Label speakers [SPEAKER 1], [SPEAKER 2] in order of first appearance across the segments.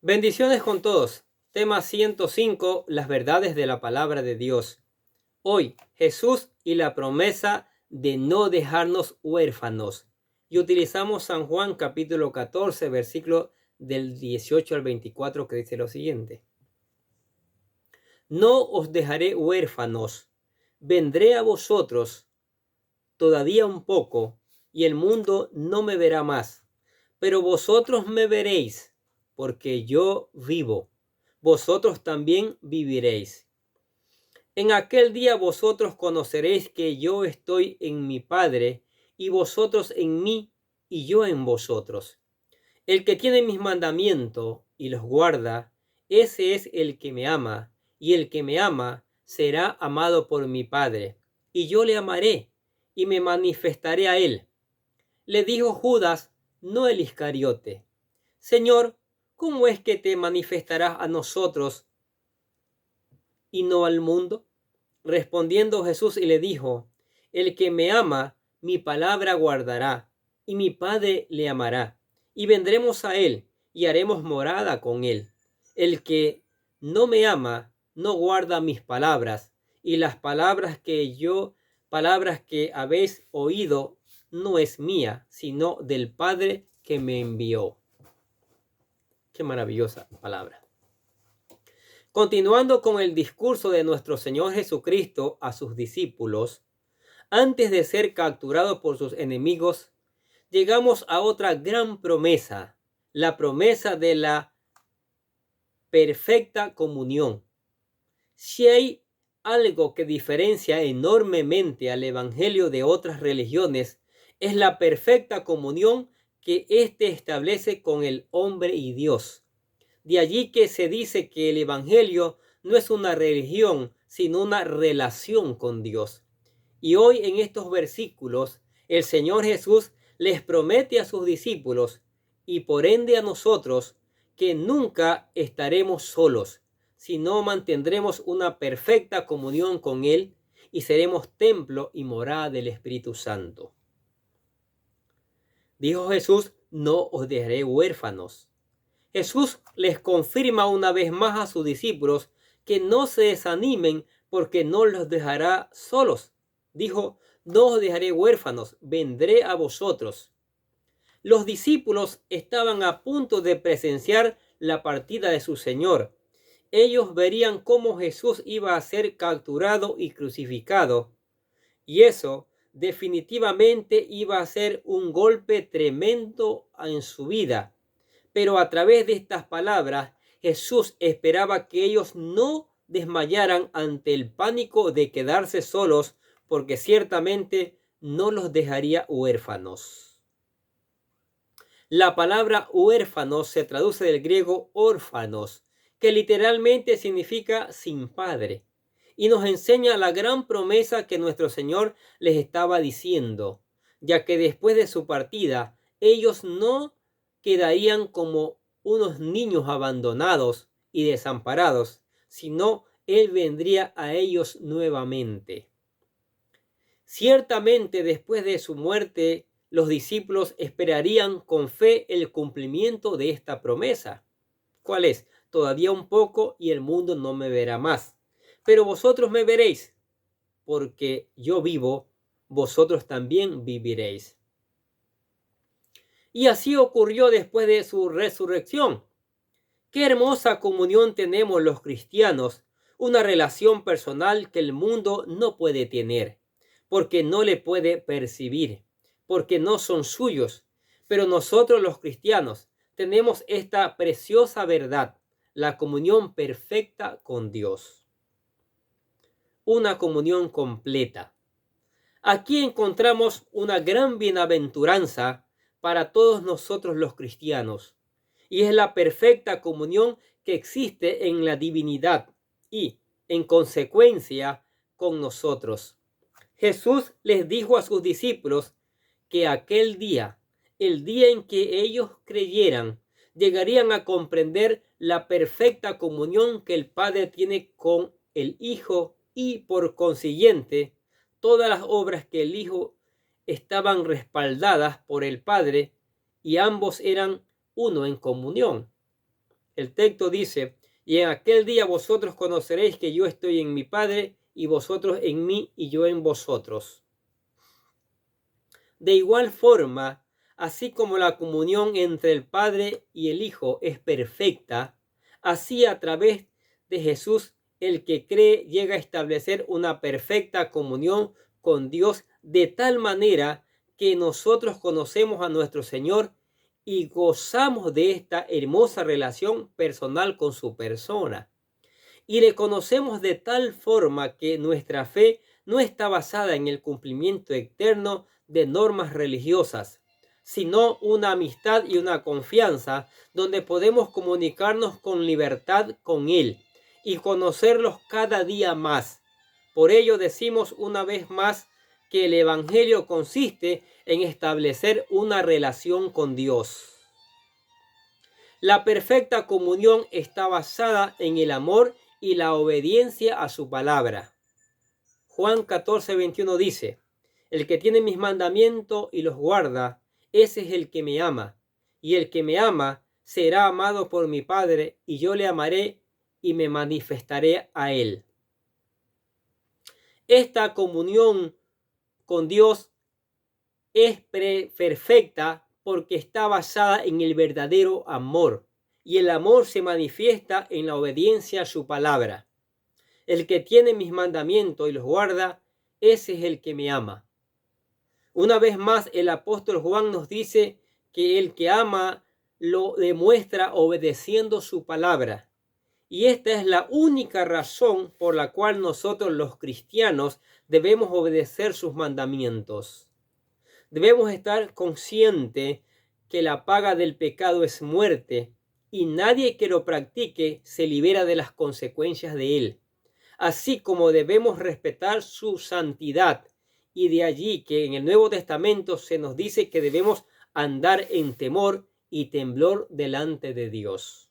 [SPEAKER 1] Bendiciones con todos. Tema 105, las verdades de la palabra de Dios. Hoy, Jesús y la promesa de no dejarnos huérfanos. Y utilizamos San Juan capítulo 14, versículo del 18 al 24, que dice lo siguiente. No os dejaré huérfanos, vendré a vosotros todavía un poco, y el mundo no me verá más, pero vosotros me veréis, porque yo vivo, vosotros también viviréis. En aquel día vosotros conoceréis que yo estoy en mi Padre, y vosotros en mí, y yo en vosotros. El que tiene mis mandamientos y los guarda, ese es el que me ama, y el que me ama será amado por mi Padre, y yo le amaré, y me manifestaré a él. Le dijo Judas, no el Iscariote: Señor, ¿cómo es que te manifestarás a nosotros y no al mundo? Respondiendo Jesús y le dijo: el que me ama, mi palabra guardará, y mi Padre le amará, y vendremos a él, y haremos morada con él. El que no me ama, no guarda mis palabras, y las palabras que habéis oído, no es mía, sino del Padre que me envió. Qué maravillosa palabra. Continuando con el discurso de nuestro Señor Jesucristo a sus discípulos, antes de ser capturado por sus enemigos, llegamos a otra gran promesa, la promesa de la perfecta comunión. Si hay algo que diferencia enormemente al Evangelio de otras religiones, es la perfecta comunión que éste establece con el hombre y Dios. De allí que se dice que el Evangelio no es una religión, sino una relación con Dios. Y hoy en estos versículos, el Señor Jesús les promete a sus discípulos y por ende a nosotros que nunca estaremos solos, sino mantendremos una perfecta comunión con Él y seremos templo y morada del Espíritu Santo. Dijo Jesús: no os dejaré huérfanos. Jesús les confirma una vez más a sus discípulos que no se desanimen porque no los dejará solos. Dijo: no os dejaré huérfanos, vendré a vosotros. Los discípulos estaban a punto de presenciar la partida de su Señor. Ellos verían cómo Jesús iba a ser capturado y crucificado. Y eso definitivamente iba a ser un golpe tremendo en su vida. Pero a través de estas palabras, Jesús esperaba que ellos no desmayaran ante el pánico de quedarse solos, porque ciertamente no los dejaría huérfanos. La palabra huérfanos se traduce del griego órfanos, que literalmente significa sin padre, y nos enseña la gran promesa que nuestro Señor les estaba diciendo, ya que después de su partida, ellos no quedarían como unos niños abandonados y desamparados, sino Él vendría a ellos nuevamente. Ciertamente después de su muerte, los discípulos esperarían con fe el cumplimiento de esta promesa. ¿Cuál es? Todavía un poco y el mundo no me verá más, pero vosotros me veréis, porque yo vivo, vosotros también viviréis. Y así ocurrió después de su resurrección. Qué hermosa comunión tenemos los cristianos, una relación personal que el mundo no puede tener, porque no le puede percibir, porque no son suyos. Pero nosotros los cristianos tenemos esta preciosa verdad, la comunión perfecta con Dios. Una comunión completa. Aquí encontramos una gran bienaventuranza para todos nosotros los cristianos, y es la perfecta comunión que existe en la divinidad y, en consecuencia, con nosotros. Jesús les dijo a sus discípulos que aquel día, el día en que ellos creyeran, llegarían a comprender la perfecta comunión que el Padre tiene con el Hijo y, por consiguiente, todas las obras que el Hijo estaban respaldadas por el Padre y ambos eran uno en comunión. El texto dice: y en aquel día vosotros conoceréis que yo estoy en mi Padre, y vosotros en mí, y yo en vosotros. De igual forma, así como la comunión entre el Padre y el Hijo es perfecta, así a través de Jesús el que cree llega a establecer una perfecta comunión con Dios, de tal manera que nosotros conocemos a nuestro Señor y gozamos de esta hermosa relación personal con su persona. Y le conocemos de tal forma que nuestra fe no está basada en el cumplimiento eterno de normas religiosas, sino una amistad y una confianza donde podemos comunicarnos con libertad con Él y conocerlos cada día más. Por ello decimos una vez más que el Evangelio consiste en establecer una relación con Dios. La perfecta comunión está basada en el amor y la obediencia a su palabra. Juan 14:21 dice: el que tiene mis mandamientos y los guarda, ese es el que me ama. Y el que me ama será amado por mi Padre, y yo le amaré y me manifestaré a él. Esta comunión con Dios es perfecta porque está basada en el verdadero amor. Y el amor se manifiesta en la obediencia a su palabra. El que tiene mis mandamientos y los guarda, ese es el que me ama. Una vez más, el apóstol Juan nos dice que el que ama lo demuestra obedeciendo su palabra. Y esta es la única razón por la cual nosotros los cristianos debemos obedecer sus mandamientos. Debemos estar conscientes que la paga del pecado es muerte y nadie que lo practique se libera de las consecuencias de él. Así como debemos respetar su santidad, y de allí que en el Nuevo Testamento se nos dice que debemos andar en temor y temblor delante de Dios.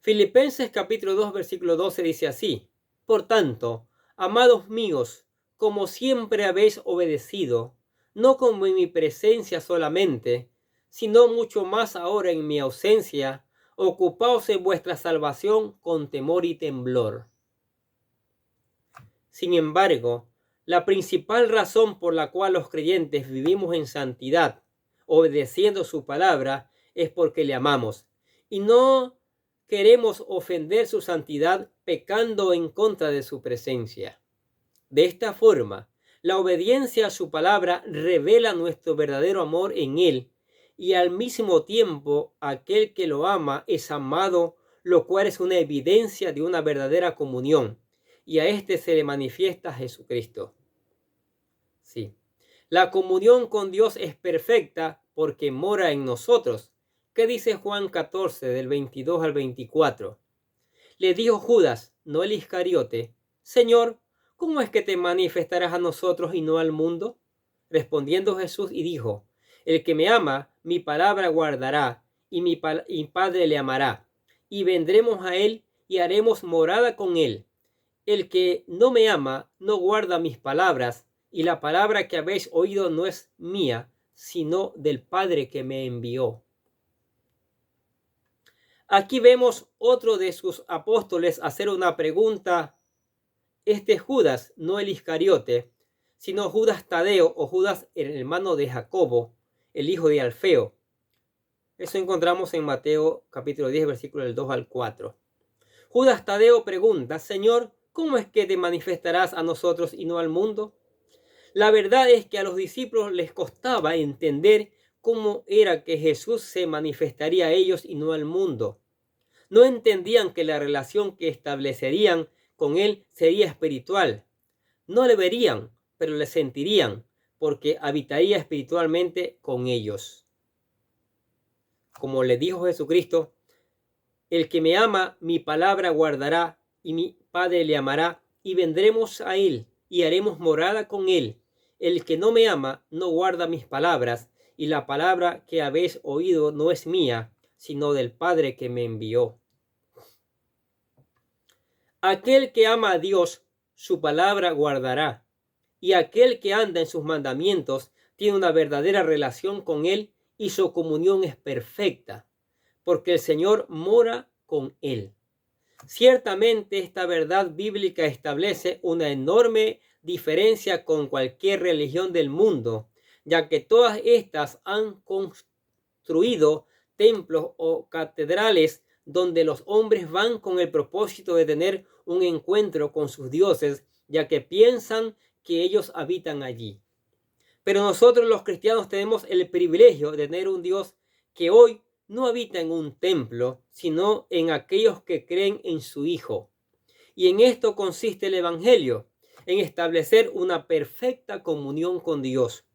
[SPEAKER 1] Filipenses capítulo 2 versículo 12 dice así: por tanto, amados míos, como siempre habéis obedecido, no como en mi presencia solamente, sino mucho más ahora en mi ausencia, ocupaos en vuestra salvación con temor y temblor. Sin embargo, la principal razón por la cual los creyentes vivimos en santidad, obedeciendo su palabra, es porque le amamos. Y no queremos ofender su santidad pecando en contra de su presencia. De esta forma, la obediencia a su palabra revela nuestro verdadero amor en Él, y al mismo tiempo aquel que lo ama es amado, lo cual es una evidencia de una verdadera comunión, y a este se le manifiesta Jesucristo. Sí, la comunión con Dios es perfecta porque mora en nosotros. ¿Qué dice Juan 14 del 22 al 24? Le dijo Judas, no el Iscariote: Señor, ¿cómo es que te manifestarás a nosotros y no al mundo? Respondiendo Jesús y dijo: el que me ama, mi palabra guardará, y mi Padre le amará, y vendremos a él y haremos morada con él. El que no me ama, no guarda mis palabras, y la palabra que habéis oído no es mía, sino del Padre que me envió. Aquí vemos otro de sus apóstoles hacer una pregunta. Este Judas, no el Iscariote, sino Judas Tadeo o Judas, el hermano de Jacobo, el hijo de Alfeo. Eso encontramos en Mateo capítulo 10, versículos del 2 al 4. Judas Tadeo pregunta: Señor, ¿cómo es que te manifestarás a nosotros y no al mundo? La verdad es que a los discípulos les costaba entender cómo era que Jesús se manifestaría a ellos y no al mundo. No entendían que la relación que establecerían con Él sería espiritual. No le verían, pero le sentirían, porque habitaría espiritualmente con ellos. Como le dijo Jesucristo: el que me ama, mi palabra guardará, y mi Padre le amará, y vendremos a él, y haremos morada con él. El que no me ama, no guarda mis palabras, y la palabra que habéis oído no es mía, sino del Padre que me envió. Aquel que ama a Dios, su palabra guardará, y aquel que anda en sus mandamientos tiene una verdadera relación con él y su comunión es perfecta, porque el Señor mora con él. Ciertamente esta verdad bíblica establece una enorme diferencia con cualquier religión del mundo, ya que todas estas han construido templos o catedrales donde los hombres van con el propósito de tener un encuentro con sus dioses, ya que piensan que ellos habitan allí. Pero nosotros los cristianos tenemos el privilegio de tener un Dios que hoy no habita en un templo, sino en aquellos que creen en su Hijo. Y en esto consiste el Evangelio, en establecer una perfecta comunión con Dios,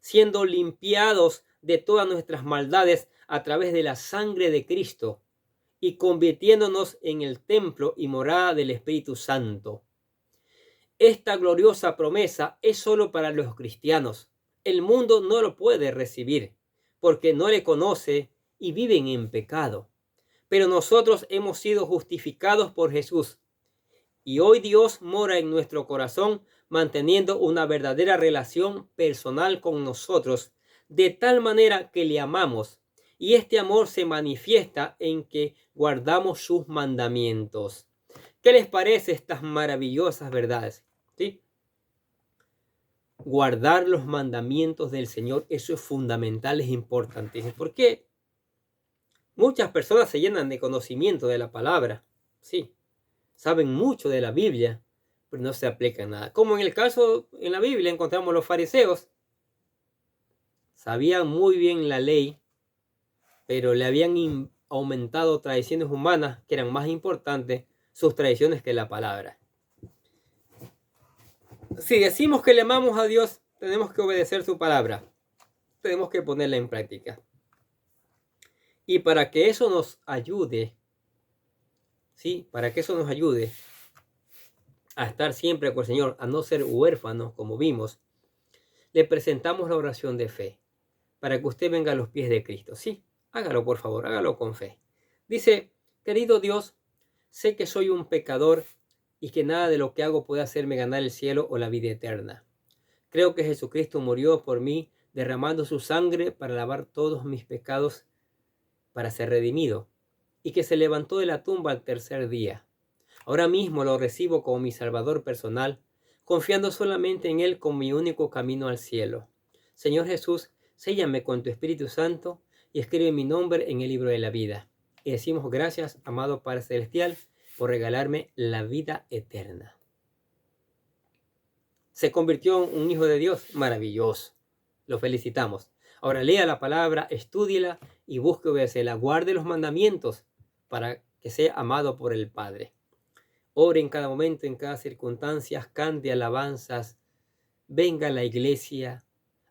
[SPEAKER 1] siendo limpiados de todas nuestras maldades a través de la sangre de Cristo y convirtiéndonos en el templo y morada del Espíritu Santo. Esta gloriosa promesa es solo para los cristianos. El mundo no lo puede recibir porque no le conoce y viven en pecado. Pero nosotros hemos sido justificados por Jesús. Y hoy Dios mora en nuestro corazón, manteniendo una verdadera relación personal con nosotros, de tal manera que le amamos. Y este amor se manifiesta en que guardamos sus mandamientos. ¿Qué les parece estas maravillosas verdades? ¿Sí? Guardar los mandamientos del Señor, eso es fundamental, es importantísimo. ¿Por qué? Muchas personas se llenan de conocimiento de la palabra, sí, saben mucho de la Biblia, pero no se aplican nada. Como en el caso, en la Biblia encontramos los fariseos, sabían muy bien la ley, pero le habían aumentado tradiciones humanas que eran más importantes sus tradiciones que la palabra. Si decimos que le amamos a Dios, tenemos que obedecer su palabra, tenemos que ponerla en práctica. Y para que eso nos ayude, ¿sí? Para que eso nos ayude a estar siempre con el Señor, a no ser huérfanos, como vimos, le presentamos la oración de fe, para que usted venga a los pies de Cristo. Sí, hágalo por favor, hágalo con fe. Dice, querido Dios, sé que soy un pecador y que nada de lo que hago puede hacerme ganar el cielo o la vida eterna. Creo que Jesucristo murió por mí, derramando su sangre para lavar todos mis pecados, para ser redimido, y que se levantó de la tumba al tercer día. Ahora mismo lo recibo como mi Salvador personal, confiando solamente en Él como mi único camino al cielo. Señor Jesús, séllame con tu Espíritu Santo y escribe mi nombre en el libro de la vida. Y decimos gracias, amado Padre Celestial, por regalarme la vida eterna. Se convirtió en un hijo de Dios, maravilloso. Lo felicitamos. Ahora lea la palabra, estúdiela y busque obedecerla. Guarde los mandamientos para que sea amado por el Padre. Ore en cada momento, en cada circunstancia, cante alabanzas, venga a la iglesia,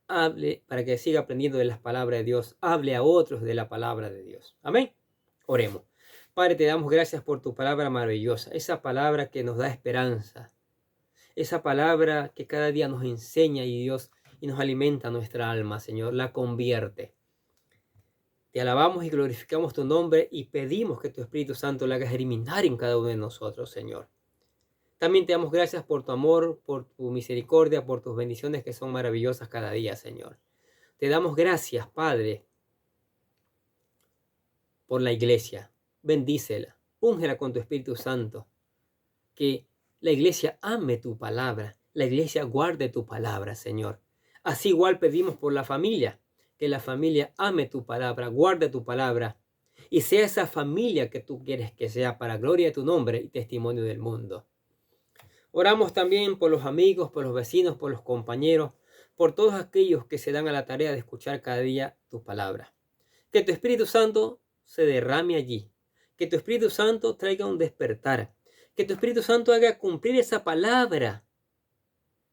[SPEAKER 1] hable para que siga aprendiendo de las palabras de Dios, hable a otros de la palabra de Dios. Amén. Oremos. Padre, te damos gracias por tu palabra maravillosa, esa palabra que nos da esperanza, esa palabra que cada día nos enseña y Dios y nos alimenta nuestra alma, Señor, la convierte. Te alabamos y glorificamos tu nombre y pedimos que tu Espíritu Santo la haga germinar en cada uno de nosotros, Señor. También te damos gracias por tu amor, por tu misericordia, por tus bendiciones que son maravillosas cada día, Señor. Te damos gracias, Padre, por la iglesia. Bendícela, úngela con tu Espíritu Santo. Que la iglesia ame tu palabra, la iglesia guarde tu palabra, Señor. Así igual pedimos por la familia, que la familia ame tu palabra, guarde tu palabra y sea esa familia que tú quieres que sea para gloria de tu nombre y testimonio del mundo. Oramos también por los amigos, por los vecinos, por los compañeros, por todos aquellos que se dan a la tarea de escuchar cada día tu palabra. Que tu Espíritu Santo se derrame allí, que tu Espíritu Santo traiga un despertar, que tu Espíritu Santo haga cumplir esa palabra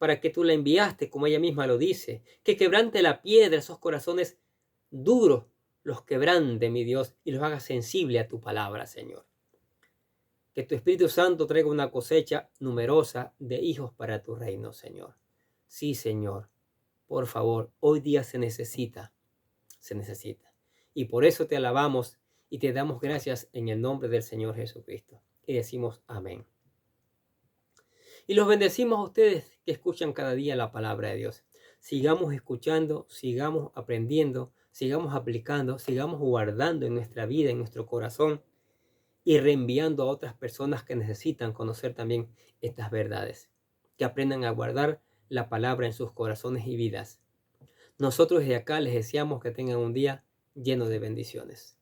[SPEAKER 1] para que tú la enviaste, como ella misma lo dice, que quebrante la piedra, esos corazones duros, los quebrante, mi Dios, y los haga sensible a tu palabra, Señor. Que tu Espíritu Santo traiga una cosecha numerosa de hijos para tu reino, Señor. Sí, Señor, por favor, hoy día se necesita. Y por eso te alabamos y te damos gracias en el nombre del Señor Jesucristo. Y decimos amén. Y los bendecimos a ustedes que escuchan cada día la palabra de Dios. Sigamos escuchando, sigamos aprendiendo, sigamos aplicando, sigamos guardando en nuestra vida, en nuestro corazón y reenviando a otras personas que necesitan conocer también estas verdades, que aprendan a guardar la palabra en sus corazones y vidas. Nosotros desde acá les deseamos que tengan un día lleno de bendiciones.